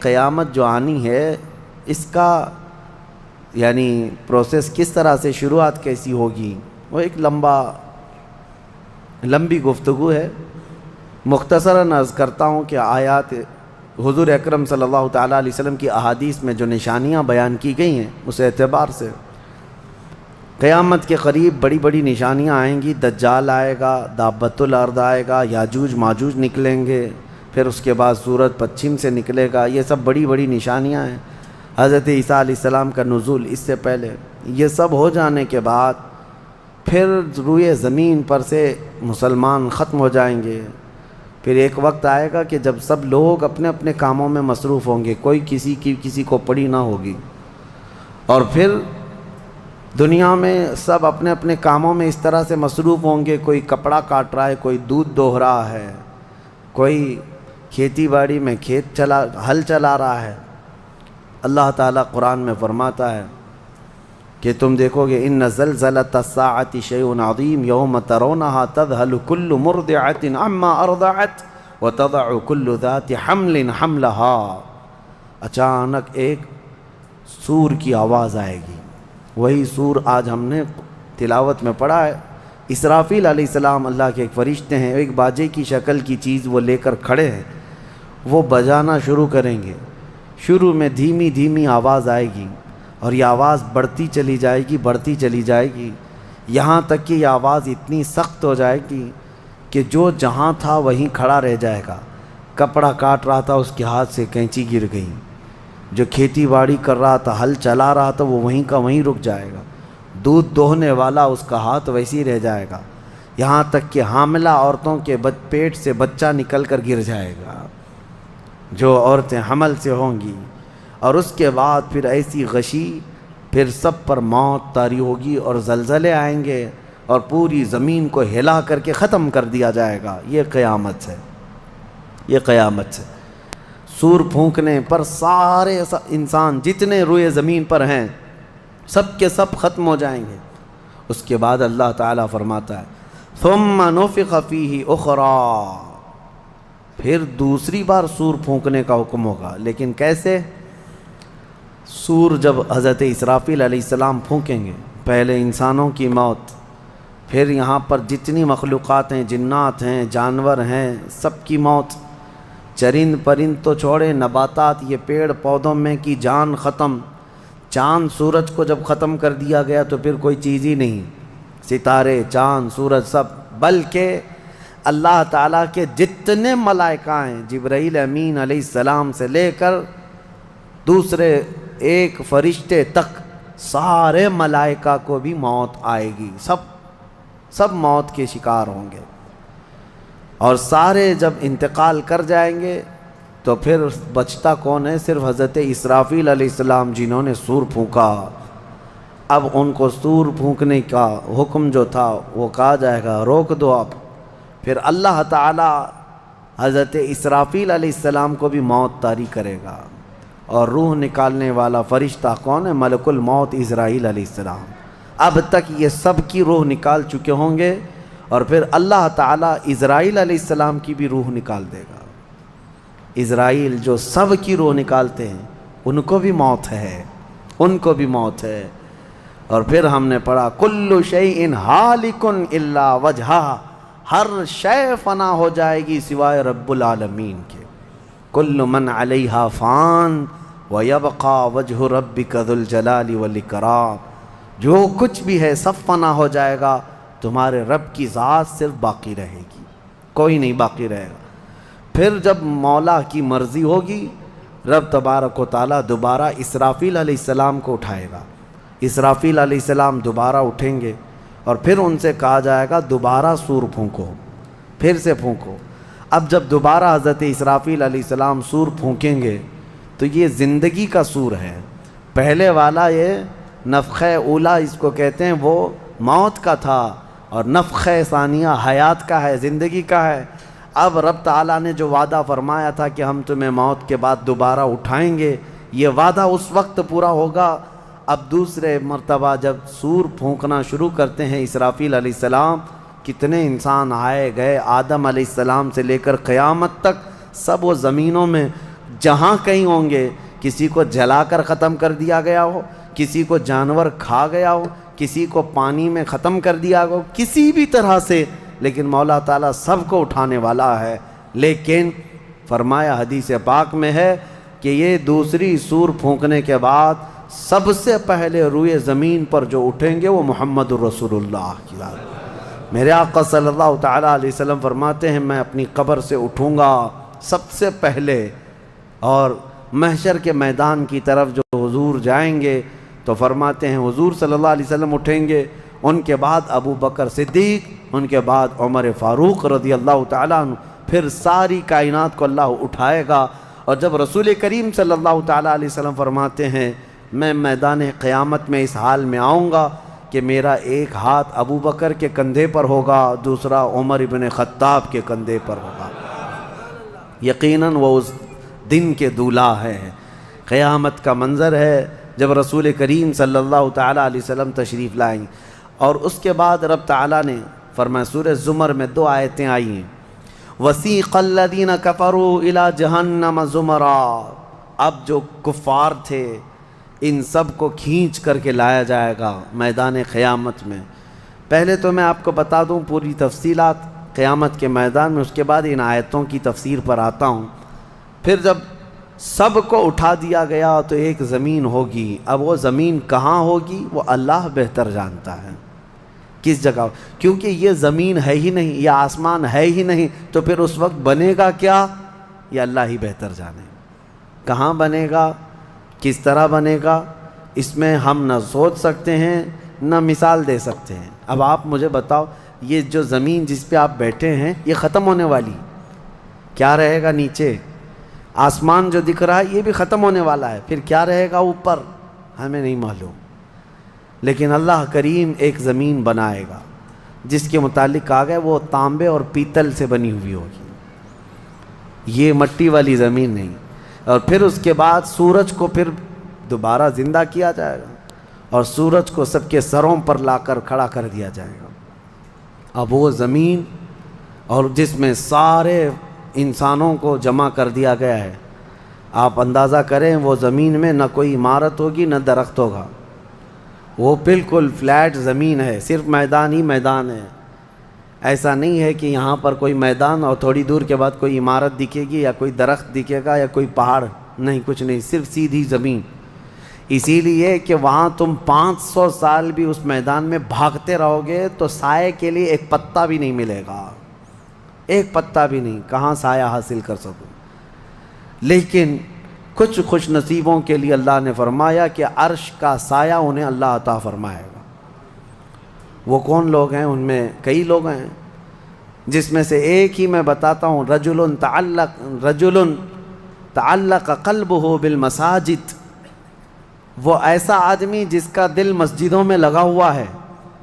قیامت جو آنی ہے اس کا یعنی پروسیس کس طرح سے، شروعات کیسی ہوگی، وہ ایک لمبی گفتگو ہے۔ مختصراً عرض کرتا ہوں کہ آیات حضور اکرم صلی اللہ تعالیٰ علیہ وسلم کی احادیث میں جو نشانیاں بیان کی گئی ہیں اس اعتبار سے قیامت کے قریب بڑی بڑی نشانیاں آئیں گی۔ دجال آئے گا، دابۃ الارض آئے گا، یاجوج ماجوج نکلیں گے، پھر اس کے بعد سورج پچھم سے نکلے گا۔ یہ سب بڑی بڑی نشانیاں ہیں۔ حضرت عیسیٰ علیہ السلام کا نزول اس سے پہلے، یہ سب ہو جانے کے بعد پھر روئے زمین پر سے مسلمان ختم ہو جائیں گے۔ پھر ایک وقت آئے گا کہ جب سب لوگ اپنے اپنے کاموں میں مصروف ہوں گے، کوئی کسی کو پڑی نہ ہوگی، اور پھر دنیا میں سب اپنے اپنے کاموں میں اس طرح سے مصروف ہوں گے، کوئی کپڑا کاٹ رہا ہے، کوئی دودھ دوہ رہا ہے، کوئی کھیتی باڑی میں ہل چلا رہا ہے۔ اللہ تعالیٰ قرآن میں فرماتا ہے کہ تم دیکھو گے ان زلزلۃ الساعۃ شیء عظیم یوم ترونھا تذہل کل مرضعۃ عما ارضعت وتضع کل ذات حمل حملھا۔ اچانک ایک سور کی آواز آئے گی، وہی سور آج ہم نے تلاوت میں پڑھا ہے۔ اسرافیل علیہ السلام اللہ کے ایک فرشتے ہیں، ایک باجے کی شکل کی چیز وہ لے کر کھڑے ہیں، وہ بجانا شروع کریں گے۔ شروع میں دھیمی دھیمی آواز آئے گی اور یہ آواز بڑھتی چلی جائے گی یہاں تک کہ یہ آواز اتنی سخت ہو جائے گی کہ جو جہاں تھا وہیں کھڑا رہ جائے گا۔ کپڑا کاٹ رہا تھا اس کے ہاتھ سے کینچی گر گئی، جو کھیتی باڑی کر رہا تھا، ہل چلا رہا تھا، وہ وہیں کا وہیں رک جائے گا۔ دودھ دوہنے والا اس کا ہاتھ ویسے ہی رہ جائے گا، یہاں تک کہ حاملہ عورتوں کے پیٹ سے بچہ نکل کر گر جائے گا، جو عورتیں حمل سے ہوں گی۔ اور اس کے بعد پھر ایسی غشی، پھر سب پر موت طاری ہوگی اور زلزلے آئیں گے اور پوری زمین کو ہلا کر کے ختم کر دیا جائے گا۔ یہ قیامت ہے۔ سور پھونکنے پر سارے انسان جتنے روئے زمین پر ہیں سب کے سب ختم ہو جائیں گے۔ اس کے بعد اللہ تعالیٰ فرماتا ہے ثم نفخ فیہ اخری، پھر دوسری بار سور پھونکنے کا حکم ہوگا۔ لیکن کیسے؟ سور جب حضرت اسرافیل علیہ السلام پھونکیں گے، پہلے انسانوں کی موت، پھر یہاں پر جتنی مخلوقات ہیں، جنات ہیں، جانور ہیں، سب کی موت، چرند پرند تو چھوڑے، نباتات، یہ پیڑ پودوں میں کی جان ختم۔ چاند سورج کو جب ختم کر دیا گیا تو پھر کوئی چیز ہی نہیں، ستارے، چاند، سورج سب، بلکہ اللہ تعالیٰ کے جتنے ملائکہ ہیں، جبرائیل امین علیہ السلام سے لے کر دوسرے ایک فرشتے تک، سارے ملائکہ کو بھی موت آئے گی، سب موت کے شکار ہوں گے۔ اور سارے جب انتقال کر جائیں گے تو پھر بچتا کون ہے؟ صرف حضرت اسرافیل علیہ السلام، جنہوں نے سور پھونکا۔ اب ان کو سور پھونکنے کا حکم جو تھا وہ کہا جائے گا روک دو اب۔ پھر اللہ تعالی حضرت اسرافیل علیہ السلام کو بھی موت طاری کرے گا، اور روح نکالنے والا فرشتہ کون ہے؟ ملک الموت عزرائیل علیہ السلام۔ اب تک یہ سب کی روح نکال چکے ہوں گے، اور پھر اللہ تعالیٰ عزرائیل علیہ السلام کی بھی روح نکال دے گا۔ عزرائیل جو سب کی روح نکالتے ہیں، ان کو بھی موت ہے، اور پھر ہم نے پڑھا کل شیء ہالک الا وجہہ، ہر شے فنا ہو جائے گی سوائے رب العالمین کے۔ کل من علیہا فان ویبقى وجہ ربک ذو الجلال والاکرام، جو کچھ بھی ہے سب فنا ہو جائے گا، تمہارے رب کی ذات صرف باقی رہے گی، کوئی نہیں باقی رہے گا۔ پھر جب مولا کی مرضی ہوگی، رب تبارک و تعالیٰ دوبارہ اسرافیل علیہ السلام کو اٹھائے گا۔ اسرافیل علیہ السلام دوبارہ اٹھیں گے، اور پھر ان سے کہا جائے گا دوبارہ سور پھونکو، پھر سے پھونکو۔ اب جب دوبارہ حضرت اسرافیل علیہ السلام سور پھونکیں گے تو یہ زندگی کا سور ہے۔ پہلے والا یہ نفخہ اولا اس کو کہتے ہیں، وہ موت کا تھا، اور نفخہ ثانیہ حیات کا ہے، زندگی کا ہے۔ اب رب تعالیٰ نے جو وعدہ فرمایا تھا کہ ہم تمہیں موت کے بعد دوبارہ اٹھائیں گے، یہ وعدہ اس وقت پورا ہوگا۔ اب دوسرے مرتبہ جب سور پھونکنا شروع کرتے ہیں اسرافیل علیہ السلام، کتنے انسان آئے گئے، آدم علیہ السلام سے لے کر قیامت تک سب وہ زمینوں میں جہاں کہیں ہوں گے، کسی کو جلا کر ختم کر دیا گیا ہو، کسی کو جانور کھا گیا ہو، کسی کو پانی میں ختم کر دیا ہو، کسی بھی طرح سے، لیکن مولا تعالیٰ سب کو اٹھانے والا ہے۔ لیکن فرمایا حدیث پاک میں ہے کہ یہ دوسری سور پھونکنے کے بعد سب سے پہلے روئے زمین پر جو اٹھیں گے وہ محمد الرسول اللہ کی ذات۔ میرے آقا صلی اللہ تعالیٰ علیہ وسلم فرماتے ہیں میں اپنی قبر سے اٹھوں گا سب سے پہلے، اور محشر کے میدان کی طرف جو حضور جائیں گے تو فرماتے ہیں حضور صلی اللہ علیہ وسلم اٹھیں گے، ان کے بعد ابو بکر صدیق، ان کے بعد عمر فاروق رضی اللہ تعالیٰ عنہ، پھر ساری کائنات کو اللہ اٹھائے گا۔ اور جب رسول کریم صلی اللہ تعالیٰ علیہ وسلم فرماتے ہیں میں میدان قیامت میں اس حال میں آؤں گا کہ میرا ایک ہاتھ ابو بکر کے کندھے پر ہوگا، دوسرا عمر ابن خطاب کے کندھے پر ہوگا۔ یقیناً وہ اس دن کے دولہا ہے، قیامت کا منظر ہے جب رسول کریم صلی اللہ تعالیٰ علیہ وسلم تشریف لائیں۔ اور اس کے بعد رب تعالیٰ نے فرمایا، سورہ زمر میں 2 آیتیں آئی ہیں، وَسِيقَ الَّذِينَ كَفَرُوا إِلَى جَهَنَّمَ زُمَرًا، اب جو کفار تھے ان سب کو کھینچ کر کے لایا جائے گا میدان قیامت میں۔ پہلے تو میں آپ کو بتا دوں پوری تفصیلات قیامت کے میدان میں، اس کے بعد ان آیتوں کی تفسیر پر آتا ہوں۔ پھر جب سب کو اٹھا دیا گیا تو ایک زمین ہوگی، اب وہ زمین کہاں ہوگی وہ اللہ بہتر جانتا ہے کس جگہ، کیونکہ یہ زمین ہے ہی نہیں، یہ آسمان ہے ہی نہیں، تو پھر اس وقت بنے گا کیا یہ اللہ ہی بہتر جانے۔ کہاں بنے گا، کس طرح بنے گا، اس میں ہم نہ سوچ سکتے ہیں نہ مثال دے سکتے ہیں۔ اب آپ مجھے بتاؤ یہ جو زمین جس پہ آپ بیٹھے ہیں یہ ختم ہونے والی، کیا رہے گا نیچے؟ آسمان جو دکھ رہا ہے یہ بھی ختم ہونے والا ہے، پھر کیا رہے گا اوپر ہمیں نہیں معلوم، لیکن اللہ کریم ایک زمین بنائے گا جس کے متعلق کہا گیا وہ تانبے اور پیتل سے بنی ہوئی ہوگی، یہ مٹی والی زمین نہیں۔ اور پھر اس کے بعد سورج کو پھر دوبارہ زندہ کیا جائے گا اور سورج کو سب کے سروں پر لا کر کھڑا کر دیا جائے گا۔ اب وہ زمین اور جس میں سارے انسانوں کو جمع کر دیا گیا ہے، آپ اندازہ کریں وہ زمین میں نہ کوئی عمارت ہوگی نہ درخت ہوگا، وہ بالکل فلیٹ زمین ہے، صرف میدان ہی میدان ہے۔ ایسا نہیں ہے کہ یہاں پر کوئی میدان اور تھوڑی دور کے بعد کوئی عمارت دکھے گی یا کوئی درخت دکھے گا یا کوئی پہاڑ، نہیں، کچھ نہیں، صرف سیدھی زمین۔ اسی لیے کہ وہاں تم 500 سال بھی اس میدان میں بھاگتے رہو گے تو سائے کے لیے ایک پتا بھی نہیں ملے گا، ایک پتا بھی نہیں، کہاں سایہ حاصل کر سکو۔ لیکن کچھ خوش نصیبوں کے لیے اللہ نے فرمایا کہ عرش کا سایہ انہیں اللہ عطا فرمائے گا۔ وہ کون لوگ ہیں؟ ان میں کئی لوگ ہیں، جس میں سے ایک ہی میں بتاتا ہوں، رجل تعلق قلبہ بالمساجد، وہ ایسا آدمی جس کا دل مسجدوں میں لگا ہوا ہے،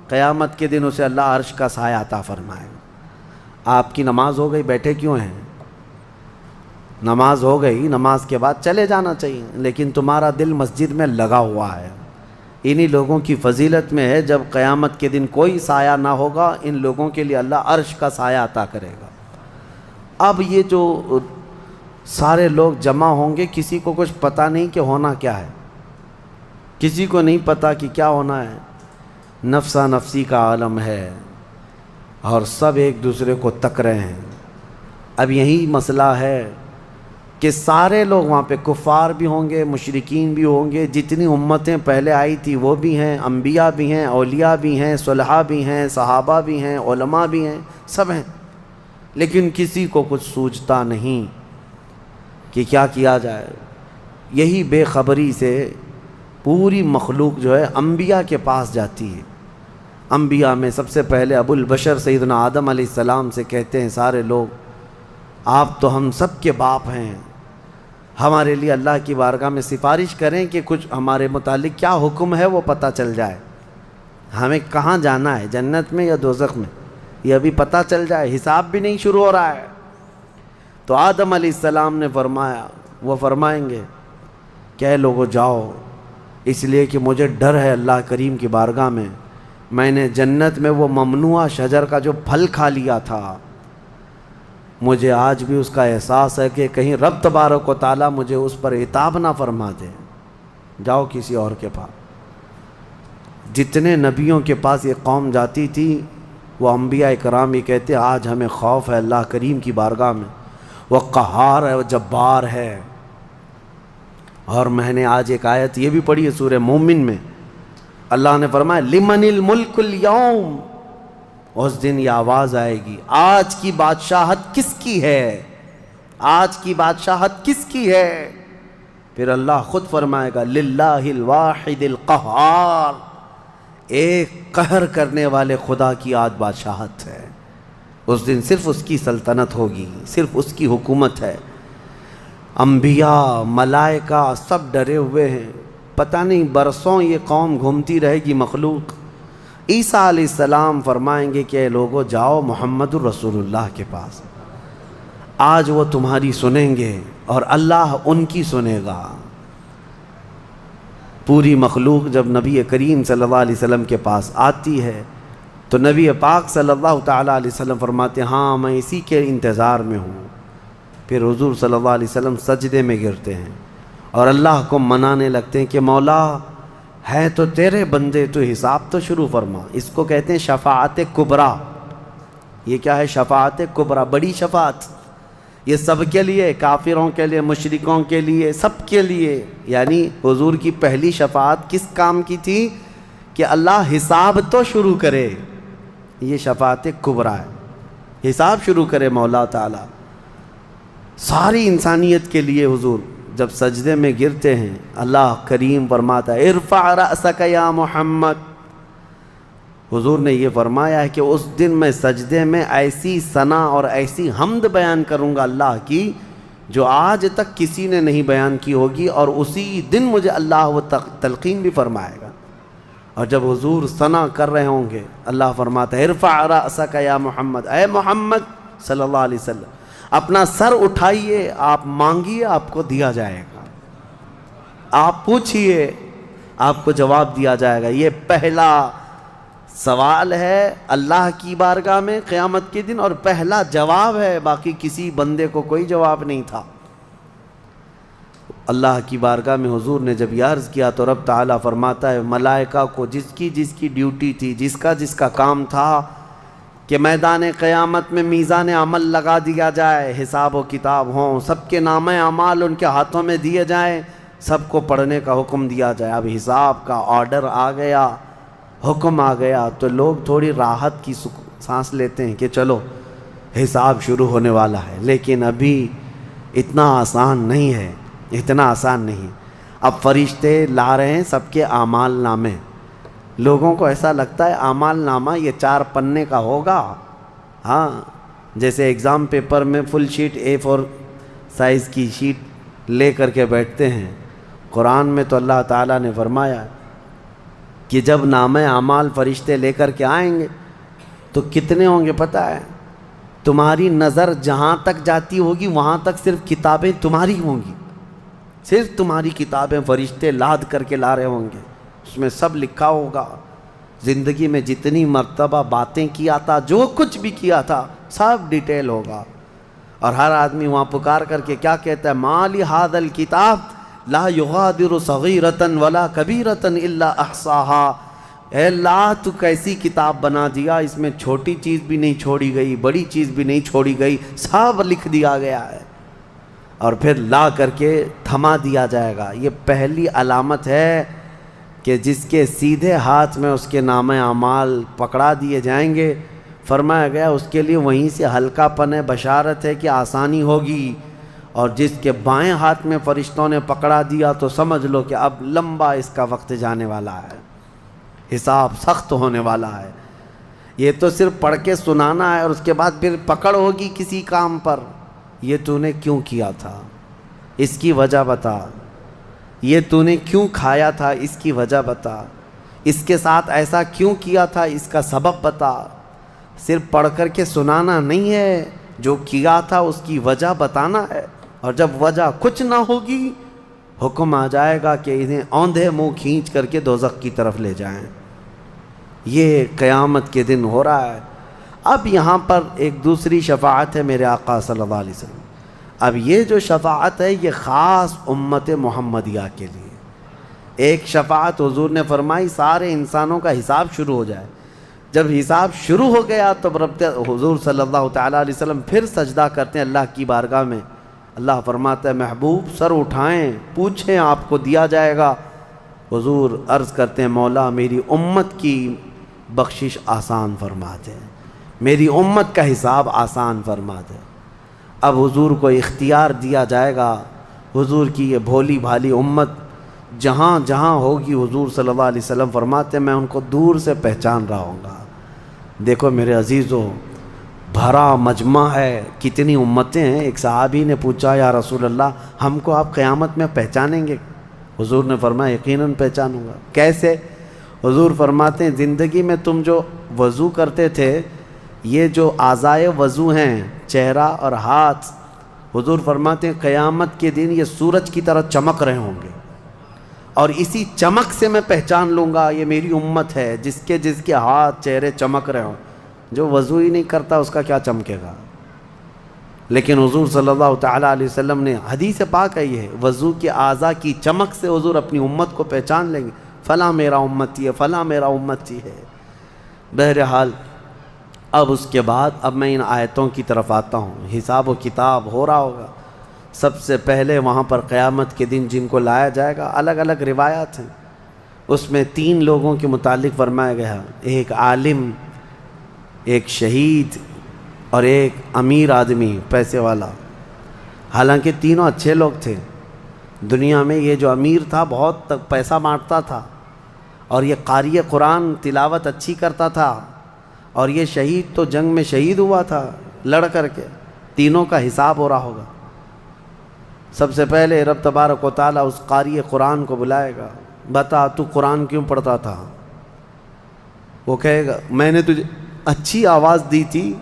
قیامت کے دن اسے اللہ عرش کا سایہ عطا فرمائے گا۔ آپ کی نماز ہو گئی، بیٹھے کیوں ہیں؟ نماز ہو گئی، نماز کے بعد چلے جانا چاہیے، لیکن تمہارا دل مسجد میں لگا ہوا ہے۔ انہی لوگوں کی فضیلت میں ہے جب قیامت کے دن کوئی سایہ نہ ہوگا، ان لوگوں کے لیے اللہ عرش کا سایہ عطا کرے گا۔ اب یہ جو سارے لوگ جمع ہوں گے، کسی کو کچھ پتہ نہیں کہ ہونا کیا ہے، کسی کو نہیں پتہ کہ کیا ہونا ہے، نفسا نفسی کا عالم ہے اور سب ایک دوسرے کو تک رہے ہیں۔ اب یہی مسئلہ ہے کہ سارے لوگ وہاں پہ کفار بھی ہوں گے، مشرکین بھی ہوں گے، جتنی امتیں پہلے آئی تھی وہ بھی ہیں، انبیاء بھی ہیں، اولیاء بھی ہیں، صلحاء بھی ہیں، صحابہ بھی ہیں، علماء بھی ہیں، سب ہیں، لیکن کسی کو کچھ سوچتا نہیں کہ کیا کیا جائے۔ یہی بے خبری سے پوری مخلوق جو ہے انبیاء کے پاس جاتی ہے۔ انبیاء میں سب سے پہلے ابو البشر سیدنا آدم علیہ السلام سے کہتے ہیں سارے لوگ، آپ تو ہم سب کے باپ ہیں، ہمارے لیے اللہ کی بارگاہ میں سفارش کریں کہ کچھ ہمارے متعلق کیا حکم ہے وہ پتہ چل جائے، ہمیں کہاں جانا ہے، جنت میں یا دوزخ میں، یہ ابھی پتہ چل جائے، حساب بھی نہیں شروع ہو رہا ہے۔ تو آدم علیہ السلام نے فرمایا، وہ فرمائیں گے کہ اے لوگو جاؤ، اس لیے کہ مجھے ڈر ہے اللہ کریم کی بارگاہ میں نے جنت میں وہ ممنوع شجر کا جو پھل کھا لیا تھا، مجھے آج بھی اس کا احساس ہے کہ کہیں رب تبارک و تعالیٰ مجھے اس پر عتاب نہ فرما دے. جاؤ کسی اور کے پاس. جتنے نبیوں کے پاس یہ قوم جاتی تھی وہ انبیاء کرام یہ کہتے آج ہمیں خوف ہے اللہ کریم کی بارگاہ میں، وہ قہار ہے، وہ جبار ہے. اور میں نے آج ایک آیت یہ بھی پڑھی ہے سورہ مومن میں، اللہ نے فرمایا لمن الملک اليوم. اس دن یہ آواز آئے گی آج کی بادشاہت کس کی ہے، آج کی بادشاہت کس کی ہے. پھر اللہ خود فرمائے گا للہ الواحد القہار، ایک قہر کرنے والے خدا کی آج بادشاہت ہے. اس دن صرف اس کی سلطنت ہوگی، صرف اس کی حکومت ہے. انبیاء ملائکہ سب ڈرے ہوئے ہیں، پتہ نہیں برسوں یہ قوم گھومتی رہے گی مخلوق. عیسیٰ علیہ السلام فرمائیں گے کہ اے لوگو جاؤ محمد الرسول اللہ کے پاس، آج وہ تمہاری سنیں گے اور اللہ ان کی سنے گا. پوری مخلوق جب نبی کریم صلی اللہ علیہ وسلم کے پاس آتی ہے تو نبی پاک صلی اللہ تعالیٰ علیہ وسلم فرماتے ہیں ہاں میں اسی کے انتظار میں ہوں. پھر حضور صلی اللہ علیہ وسلم سجدے میں گرتے ہیں اور اللہ کو منانے لگتے ہیں کہ مولا ہے تو تیرے بندے، تو حساب تو شروع فرما. اس کو کہتے ہیں شفاعت کبریٰ. یہ کیا ہے؟ شفاعت کبریٰ، بڑی شفاعت. یہ سب کے لیے، کافروں کے لیے، مشرکوں کے لیے، سب کے لیے. یعنی حضور کی پہلی شفاعت کس کام کی تھی؟ کہ اللہ حساب تو شروع کرے. یہ شفاعت کبریٰ ہے، حساب شروع کرے مولا تعالیٰ. ساری انسانیت کے لیے حضور جب سجدے میں گرتے ہیں اللہ کریم فرماتا ہے ارفع رأسک یا محمد. حضور نے یہ فرمایا ہے کہ اس دن میں سجدے میں ایسی ثنا اور ایسی حمد بیان کروں گا اللہ کی جو آج تک کسی نے نہیں بیان کی ہوگی، اور اسی دن مجھے اللہ وہ تلقین بھی فرمائے گا. اور جب حضور ثنا کر رہے ہوں گے اللہ فرماتا ہے ارفع رأسک یا محمد، اے محمد صلی اللہ علیہ وسلم اپنا سر اٹھائیے، آپ مانگیے آپ کو دیا جائے گا، آپ پوچھئے آپ کو جواب دیا جائے گا. یہ پہلا سوال ہے اللہ کی بارگاہ میں قیامت کے دن، اور پہلا جواب ہے، باقی کسی بندے کو کوئی جواب نہیں تھا. اللہ کی بارگاہ میں حضور نے جب یہ عرض کیا تو رب تعالیٰ فرماتا ہے ملائکہ کو جس کی ڈیوٹی تھی، جس کا کام تھا کہ میدان قیامت میں میزان عمل لگا دیا جائے، حساب و کتاب ہوں، سب کے نامہ اعمال ان کے ہاتھوں میں دیے جائیں، سب کو پڑھنے کا حکم دیا جائے. اب حساب کا آرڈر آ گیا، حکم آ گیا تو لوگ تھوڑی راحت کی سانس لیتے ہیں کہ چلو حساب شروع ہونے والا ہے. لیکن ابھی اتنا آسان نہیں ہے، اتنا آسان نہیں. اب فرشتے لا رہے ہیں سب کے اعمال نامے. لوگوں کو ایسا لگتا ہے اعمال نامہ یہ 4 پنے کا ہوگا. ہاں جیسے ایگزام پیپر میں فل شیٹ A4 سائز کی شیٹ لے کر کے بیٹھتے ہیں. قرآن میں تو اللہ تعالیٰ نے فرمایا کہ جب نامہ اعمال فرشتے لے کر کے آئیں گے تو کتنے ہوں گے پتہ ہے؟ تمہاری نظر جہاں تک جاتی ہوگی وہاں تک صرف کتابیں تمہاری ہوں گی، صرف تمہاری کتابیں فرشتے لاد کر کے لا رہے ہوں گے. اس میں سب لکھا ہوگا، زندگی میں جتنی مرتبہ باتیں کیا تھا، جو کچھ بھی کیا تھا سب ڈیٹیل ہوگا. اور ہر آدمی وہاں پکار کر کے کیا کہتا ہے ما لی ھذا الکتاب لا یغادر صغیرۃ ولا کبیرۃ الا احصاها. اے اللہ تو کیسی کتاب بنا دیا، اس میں چھوٹی چیز بھی نہیں چھوڑی گئی، بڑی چیز بھی نہیں چھوڑی گئی، سب لکھ دیا گیا ہے. اور پھر لا کر کے تھما دیا جائے گا. یہ پہلی علامت ہے کہ جس کے سیدھے ہاتھ میں اس کے نامہ اعمال پکڑا دیے جائیں گے، فرمایا گیا اس کے لیے وہیں سے ہلکا پن ہے، بشارت ہے کہ آسانی ہوگی. اور جس کے بائیں ہاتھ میں فرشتوں نے پکڑا دیا تو سمجھ لو کہ اب لمبا اس کا وقت جانے والا ہے، حساب سخت ہونے والا ہے. یہ تو صرف پڑھ کے سنانا ہے اور اس کے بعد پھر پکڑ ہوگی کسی کام پر. یہ تو نے کیوں کیا تھا، اس کی وجہ بتا. یہ تو نے کیوں کھایا تھا، اس کی وجہ بتا. اس کے ساتھ ایسا کیوں کیا تھا، اس کا سبب بتا. صرف پڑھ کر کے سنانا نہیں ہے، جو کیا تھا اس کی وجہ بتانا ہے. اور جب وجہ کچھ نہ ہوگی حکم آ جائے گا کہ انہیں اوندھے منہ کھینچ کر کے دوزخ کی طرف لے جائیں. یہ قیامت کے دن ہو رہا ہے. اب یہاں پر ایک دوسری شفاعت ہے میرے آقا صلی اللہ علیہ وسلم. اب یہ جو شفاعت ہے یہ خاص امت محمدیہ کے لیے. ایک شفاعت حضور نے فرمائی سارے انسانوں کا حساب شروع ہو جائے. جب حساب شروع ہو گیا تو حضور صلی اللہ تعالیٰ علیہ وسلم پھر سجدہ کرتے ہیں اللہ کی بارگاہ میں. اللہ فرماتا ہے محبوب سر اٹھائیں پوچھیں آپ کو دیا جائے گا. حضور عرض کرتے ہیں مولا میری امت کی بخشش آسان فرما دے, میری امت کا حساب آسان فرما دے. اب حضور کو اختیار دیا جائے گا. حضور کی یہ بھولی بھالی امت جہاں جہاں ہوگی حضور صلی اللہ علیہ وسلم فرماتے ہیں میں ان کو دور سے پہچان رہا ہوں گا. دیکھو میرے عزیزو بھرا مجمع ہے, کتنی امتیں ہیں. ایک صحابی نے پوچھا یا رسول اللہ ہم کو آپ قیامت میں پہچانیں گے؟ حضور نے فرمایا یقیناً پہچانوں گا. کیسے؟ حضور فرماتے ہیں زندگی میں تم جو وضو کرتے تھے یہ جو اعضائے وضو ہیں چہرہ اور ہاتھ, حضور فرماتے ہیں قیامت کے دن یہ سورج کی طرح چمک رہے ہوں گے اور اسی چمک سے میں پہچان لوں گا یہ میری امت ہے. جس کے ہاتھ چہرے چمک رہے ہوں, جو وضو ہی نہیں کرتا اس کا کیا چمکے گا. لیکن حضور صلی اللہ تعالیٰ علیہ وسلم نے حدیث پاک ہے یہ وضو کے اعضاء کی چمک سے حضور اپنی امت کو پہچان لیں گے فلاں میرا امتی ہے فلاں میرا امتی ہے. بہرحال اب اس کے بعد اب میں ان آیتوں کی طرف آتا ہوں. حساب و کتاب ہو رہا ہوگا. سب سے پہلے وہاں پر قیامت کے دن جن کو لایا جائے گا الگ الگ روایات ہیں. اس میں 3 لوگوں کے متعلق فرمایا گیا, ایک عالم, ایک شہید اور ایک امیر آدمی پیسے والا. حالانکہ تینوں اچھے لوگ تھے. دنیا میں یہ جو امیر تھا بہت پیسہ بانٹتا تھا اور یہ قاری قرآن تلاوت اچھی کرتا تھا اور یہ شہید تو جنگ میں شہید ہوا تھا لڑ کر کے. تینوں کا حساب ہو رہا ہوگا. سب سے پہلے رب تبارک و تعالیٰ اس قاری قرآن کو بلائے گا, بتا تو قرآن کیوں پڑھتا تھا؟ وہ کہے گا میں نے تجھے اچھی آواز دی تھی,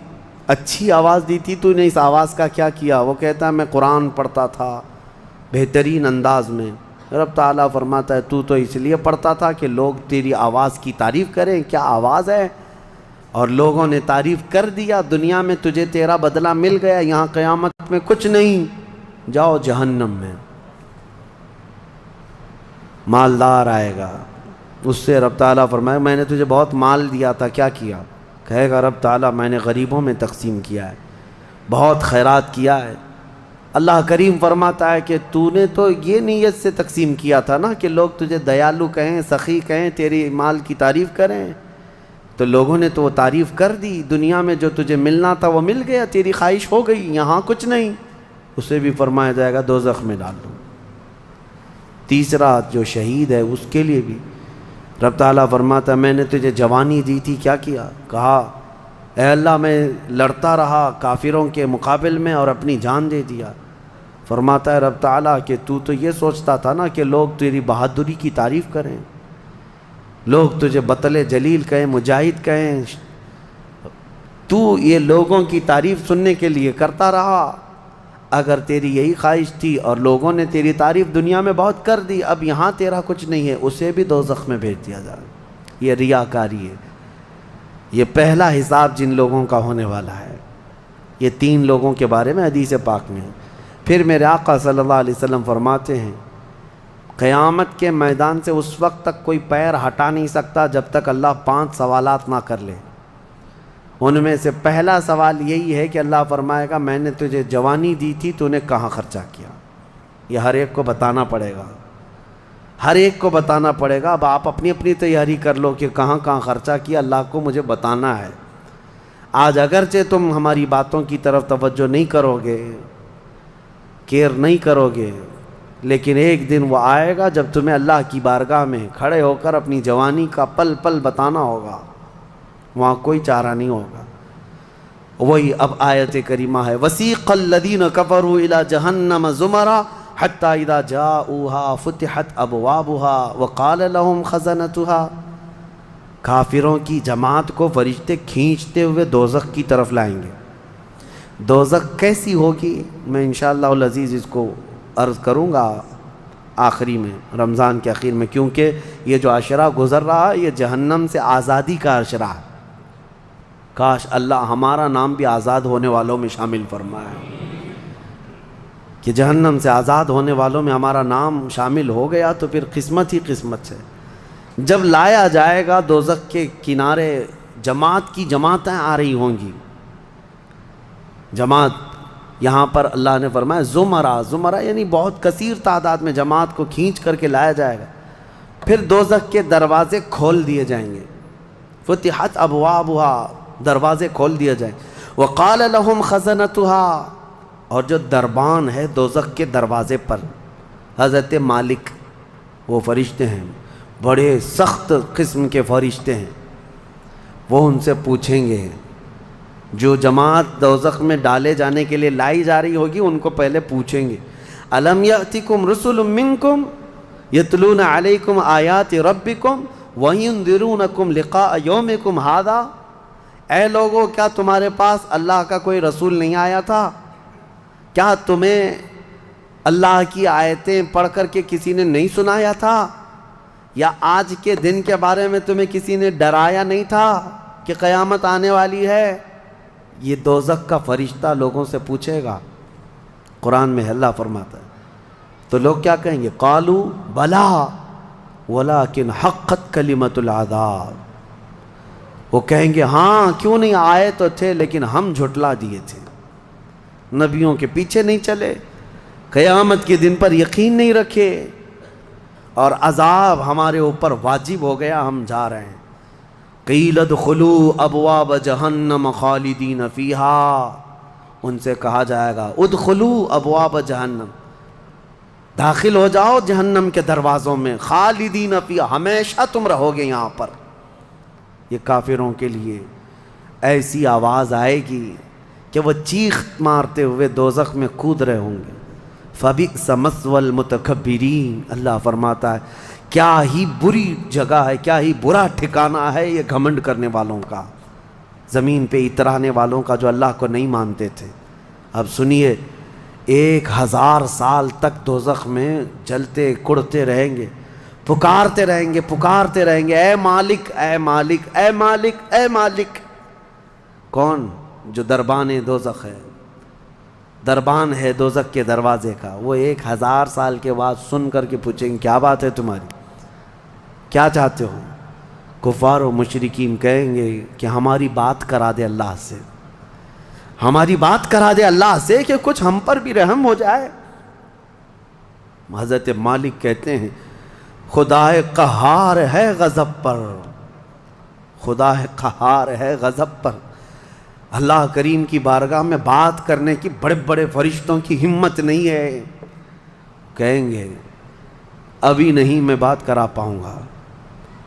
اچھی آواز دی تھی, تو نے اس آواز کا کیا کیا؟ وہ کہتا ہے میں قرآن پڑھتا تھا بہترین انداز میں. رب تعالیٰ فرماتا ہے تو اس لیے پڑھتا تھا کہ لوگ تیری آواز کی تعریف کریں, کیا آواز ہے, اور لوگوں نے تعریف کر دیا. دنیا میں تجھے تیرا بدلہ مل گیا, یہاں قیامت میں کچھ نہیں, جاؤ جہنم میں. مالدار آئے گا, اس سے رب تعالیٰ فرمائے میں نے تجھے بہت مال دیا تھا, کیا کیا؟ کہے گا رب تعالیٰ میں نے غریبوں میں تقسیم کیا ہے, بہت خیرات کیا ہے. اللہ کریم فرماتا ہے کہ تو نے تو یہ نیت سے تقسیم کیا تھا نا کہ لوگ تجھے دیالو کہیں, سخی کہیں, تیری مال کی تعریف کریں. تو لوگوں نے تو وہ تعریف کر دی. دنیا میں جو تجھے ملنا تھا وہ مل گیا, تیری خواہش ہو گئی, یہاں کچھ نہیں. اسے بھی فرمایا جائے گا دوزخ میں ڈال دو. تیسرا جو شہید ہے اس کے لیے بھی رب تعالیٰ فرماتا ہے میں نے تجھے جوانی دی تھی, کیا کیا؟ کہا اے اللہ میں لڑتا رہا کافروں کے مقابل میں اور اپنی جان دے دیا. فرماتا ہے رب تعالیٰ کہ تو یہ سوچتا تھا نا کہ لوگ تیری بہادری کی تعریف کریں, لوگ تجھے بطل جلیل کہیں, مجاہد کہیں, تو یہ لوگوں کی تعریف سننے کے لیے کرتا رہا. اگر تیری یہی خواہش تھی اور لوگوں نے تیری تعریف دنیا میں بہت کر دی, اب یہاں تیرا کچھ نہیں ہے, اسے بھی دوزخ میں بھیج دیا جائے. یہ ریاکاری ہے. یہ پہلا حساب جن لوگوں کا ہونے والا ہے. یہ 3 لوگوں کے بارے میں حدیث پاک میں ہے. پھر میرے آقا صلی اللہ علیہ وسلم فرماتے ہیں قیامت کے میدان سے اس وقت تک کوئی پیر ہٹا نہیں سکتا جب تک اللہ 5 سوالات نہ کر لے. ان میں سے پہلا سوال یہی ہے کہ اللہ فرمائے گا میں نے تجھے جوانی دی تھی, تو نے کہاں خرچہ کیا؟ یہ ہر ایک کو بتانا پڑے گا, ہر ایک کو بتانا پڑے گا. اب آپ اپنی اپنی تیاری کر لو کہ کہاں کہاں خرچہ کیا, اللہ کو مجھے بتانا ہے. آج اگرچہ تم ہماری باتوں کی طرف توجہ نہیں کرو گے, کیئر نہیں کرو گے, لیکن ایک دن وہ آئے گا جب تمہیں اللہ کی بارگاہ میں کھڑے ہو کر اپنی جوانی کا پل پل بتانا ہوگا. وہاں کوئی چارہ نہیں ہوگا. وہی اب آیت کریمہ ہے وسیق الذین کفروا الی جہنم زمرا حتی اذا جاؤوها فتحت ابوابها وقال لهم خزنتها. کافروں کی جماعت کو فرشتے کھینچتے ہوئے دوزخ کی طرف لائیں گے. دوزخ کیسی ہوگی میں انشاءاللہ العزیز اس کو عرض کروں گا آخری میں, رمضان کے اخیر میں, کیونکہ یہ جو عشرہ گزر رہا ہے یہ جہنم سے آزادی کا عشرہ ہے. کاش اللہ ہمارا نام بھی آزاد ہونے والوں میں شامل فرمائے کہ جہنم سے آزاد ہونے والوں میں ہمارا نام شامل ہو گیا تو پھر قسمت ہی قسمت سے. جب لایا جائے گا دوزخ کے کنارے جماعت کی جماعتیں آ رہی ہوں گی. جماعت یہاں پر اللہ نے فرمایا زمرہ یعنی بہت کثیر تعداد میں جماعت کو کھینچ کر کے لایا جائے گا. پھر دوزخ کے دروازے کھول دیے جائیں گے. فتحت ابوابها دروازے کھول دیے جائیں. وقال لهم خزنتها اور جو دربان ہے دوزخ کے دروازے پر حضرت مالک وہ فرشتے ہیں بڑے سخت قسم کے فرشتے ہیں. وہ ان سے پوچھیں گے جو جماعت دوزخ میں ڈالے جانے کے لیے لائی جا رہی ہوگی ان کو پہلے پوچھیں گے الم یأتکم رسل منکم یتلون علیکم آیات ربکم وینذرونکم لقاء یومکم ھذا. اے لوگو کیا تمہارے پاس اللہ کا کوئی رسول نہیں آیا تھا؟ کیا تمہیں اللہ کی آیتیں پڑھ کر کے کسی نے نہیں سنایا تھا؟ یا آج کے دن کے بارے میں تمہیں کسی نے ڈرایا نہیں تھا کہ قیامت آنے والی ہے؟ یہ دوزخ کا فرشتہ لوگوں سے پوچھے گا. قرآن میں اللہ فرماتا ہے تو لوگ کیا کہیں گے قالوا بلا ولکن حقت کلمۃ العذاب. وہ کہیں گے ہاں کیوں نہیں آئے تو تھے لیکن ہم جھٹلا دیے تھے, نبیوں کے پیچھے نہیں چلے, قیامت کے دن پر یقین نہیں رکھے اور عذاب ہمارے اوپر واجب ہو گیا, ہم جا رہے ہیں. قیل ادخلوا ابواب جہنم خالدین فیہا, ان سے کہا جائے گا ادخلوا ابواب جہنم, داخل ہو جاؤ جہنم کے دروازوں میں, خالدین فیہا ہمیشہ تم رہو گے یہاں پر. یہ کافروں کے لیے ایسی آواز آئے گی کہ وہ چیخ مارتے ہوئے دوزخ میں کود رہے ہوں گے. فبئس مثوى المتکبرین, اللہ فرماتا ہے کیا ہی بری جگہ ہے, کیا ہی برا ٹھکانہ ہے یہ گھمنڈ کرنے والوں کا, زمین پہ اترانے والوں کا جو اللہ کو نہیں مانتے تھے. اب سنیے 1000 سال تک دوزخ میں جلتے کڑتے رہیں گے, پکارتے رہیں گے اے مالک اے مالک اے مالک اے مالک. کون؟ جو دربان دوزخ ہے, دربان ہے دوزخ کے دروازے کا. وہ 1000 سال کے بعد سن کر کے پوچھیں گے کیا بات ہے تمہاری, کیا چاہتے ہو؟ کفار و مشرکین کہیں گے کہ ہماری بات کرا دے اللہ سے, ہماری بات کرا دے اللہ سے کہ کچھ ہم پر بھی رحم ہو جائے. حضرت مالک کہتے ہیں خدا قہار ہے غضب پر, خدا قہار ہے غضب پر. اللہ کریم کی بارگاہ میں بات کرنے کی بڑے بڑے فرشتوں کی ہمت نہیں ہے. کہیں گے ابھی نہیں میں بات کرا پاؤں گا.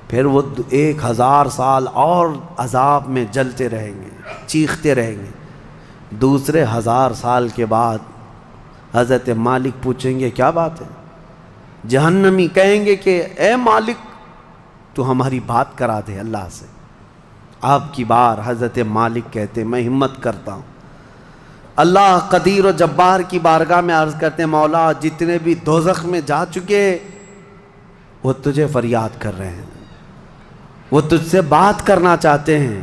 پھر وہ 1000 سال اور عذاب میں جلتے رہیں گے, چیختے رہیں گے. دوسرے 1000 سال کے بعد حضرت مالک پوچھیں گے کیا بات ہے؟ جہنمی کہیں گے کہ اے مالک تو ہماری بات کرا دے اللہ سے. آپ کی بار حضرت مالک کہتے میں ہمت کرتا ہوں. اللہ قدیر و جبار کی بارگاہ میں عرض کرتے ہیں مولا جتنے بھی دوزخ میں جا چکے وہ تجھے فریاد کر رہے ہیں, وہ تجھ سے بات کرنا چاہتے ہیں.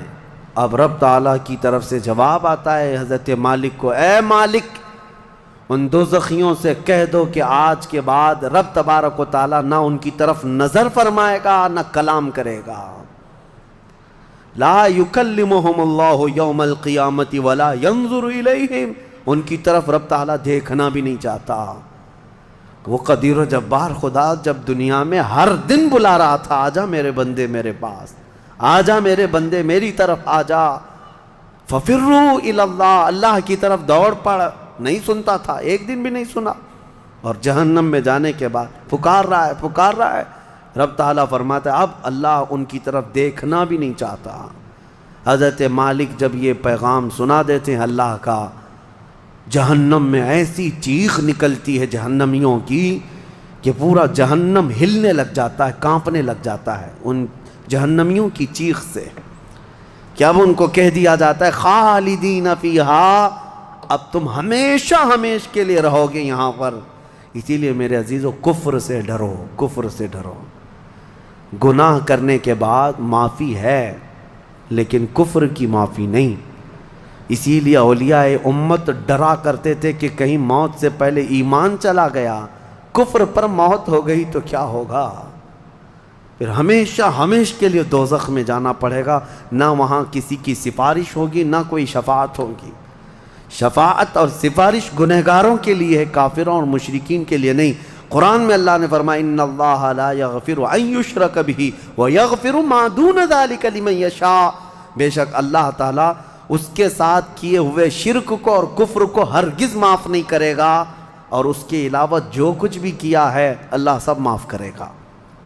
اب رب تعالیٰ کی طرف سے جواب آتا ہے حضرت مالک کو, اے مالک ان دوزخیوں سے کہہ دو کہ آج کے بعد رب تبارک و تعالیٰ نہ ان کی طرف نظر فرمائے گا نہ کلام کرے گا. لا یکلمہم اللہ یوم القیامت ولا ینظر الیہم, ان کی طرف رب تعالیٰ دیکھنا بھی نہیں چاہتا. وہ قدیر و جبار خدا جب دنیا میں ہر دن بلا رہا تھا آجا میرے بندے میرے پاس, آجا میرے بندے میری طرف آجا, ففروا الی اللہ, اللہ کی طرف دوڑ پڑ, نہیں سنتا تھا, ایک دن بھی نہیں سنا. اور جہنم میں جانے کے بعد پکار رہا ہے. رب تعالیٰ فرماتا ہے اب اللہ ان کی طرف دیکھنا بھی نہیں چاہتا. حضرت مالک جب یہ پیغام سنا دیتے ہیں اللہ کا, جہنم میں ایسی چیخ نکلتی ہے جہنمیوں کی کہ پورا جہنم ہلنے لگ جاتا ہے, کانپنے لگ جاتا ہے ان جہنمیوں کی چیخ سے. کہ اب ان کو کہہ دیا جاتا ہے خالدین فیہا, اب تم ہمیشہ کے لیے رہو گے یہاں پر. اسی لیے میرے عزیزو کفر سے ڈرو. گناہ کرنے کے بعد معافی ہے, لیکن کفر کی معافی نہیں۔ اسی لیے اولیاء امت ڈرا کرتے تھے کہ کہیں موت سے پہلے ایمان چلا گیا، کفر پر موت ہو گئی تو کیا ہوگا؟ پھر ہمیشہ ہمیشہ کے لیے دوزخ میں جانا پڑے گا، نہ وہاں کسی کی سفارش ہوگی، نہ کوئی شفاعت ہوگی۔ شفاعت اور سفارش گنہگاروں کے لیے ہے، کافروں اور مشرکین کے لیے نہیں۔ قرآن میں اللہ نے فرمایا ان اللہ لا یغفر ان یشرک بہ ویغفر ما دون ذلک لمن یشاء، بے شک اللہ تعالیٰ اس کے ساتھ کیے ہوئے شرک کو اور کفر کو ہرگز معاف نہیں کرے گا، اور اس کے علاوہ جو کچھ بھی کیا ہے اللہ سب معاف کرے گا۔